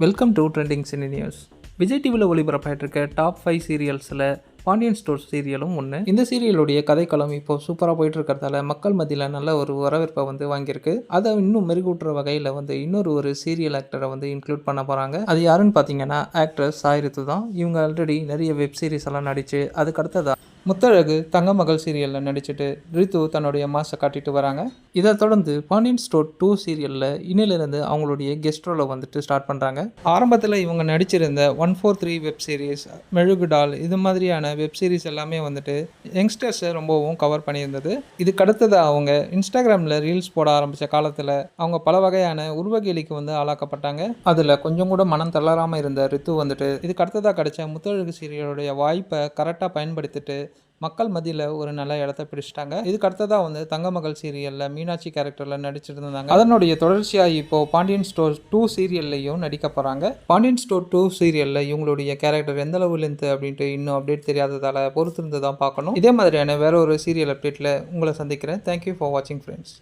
Welcome to trending cine news. Vijay டிவியில் ஒளிபரப்பாயிட்டு இருக்க டாப் 5 சீரியல்ஸில் பாண்டியன் ஸ்டோர்ஸ் சீரியலும் ஒன்று. இந்த சீரியலுடைய கதைக்களம் இப்போ சூப்பராக போயிட்டு இருக்கிறதால மக்கள் மத்தியில் நல்ல ஒரு வரவேற்பை வாங்கியிருக்கு. அதை இன்னும் மெருகூட்டுற வகையில் இன்னொரு சீரியல் ஆக்டரை இன்க்ளூட் பண்ண போகிறாங்க. அது யாருன்னு பார்த்தீங்கன்னா ஆக்ட்ரஸ் சாய் ரித்து தான். இவங்க ஆல்ரெடி நிறைய வெப் சீரிஸ் எல்லாம் நடிச்சு அதுக்கடுத்ததான் முத்தழகு தங்கமகள் சீரியலில் நடிச்சுட்டு ரித்து தன்னுடைய மாசை காட்டிட்டு வராங்க. இதை தொடர்ந்து பாண்டியன் ஸ்டோர் 2 சீரியலில் இன்னிலிருந்து அவங்களுடைய கெஸ்ட் ரோலை ஸ்டார்ட் பண்ணுறாங்க. ஆரம்பத்தில் இவங்க நடிச்சிருந்த 143 வெப் சீரிஸ், மெழுகுடால், இது மாதிரியான வெப் சீரிஸ் எல்லாமே யங்ஸ்டர்ஸை ரொம்பவும் கவர் பண்ணியிருந்தது. இதுக்கு அடுத்ததாக அவங்க இன்ஸ்டாகிராமில் ரீல்ஸ் போட ஆரம்பித்த காலத்தில் அவங்க பல வகையான உருவகேலிக்கு ஆளாக்கப்பட்டாங்க. அதில் கொஞ்சம் கூட மனம் தளராமல் இருந்த ரித்து இதுக்கு அடுத்ததாக கிடைச்ச முத்தழகு சீரியலுடைய வாய்ப்பை கரெக்டாக பயன்படுத்திட்டு மக்கள் மத்தியில் ஒரு நல்ல இடத்த பிடிச்சிட்டாங்க. இதுக்கு அடுத்ததாக தங்கமகள் சீரியலில் மீனாட்சி கேரக்டரில் நடிச்சிருந்தாங்க. அதனுடைய தொடர்ச்சியாக இப்போது பாண்டியன் ஸ்டோர் 2 சீரியல்லையும் நடிக்க போகிறாங்க. பாண்டியன் ஸ்டோர் 2 சீரியலில் இவங்களுடைய கேரக்டர் எந்த அளவு லென்த் அப்படின்ட்டு இன்னும் அப்டேட் தெரியாததால் பொறுத்திருந்து தான் பார்க்கணும். இதே மாதிரியான வேற ஒரு சீரியல் அப்டேட்டில் உங்களை சந்திக்கிறேன். தேங்க்யூ ஃபார் வாட்சிங் ஃப்ரெண்ட்ஸ்.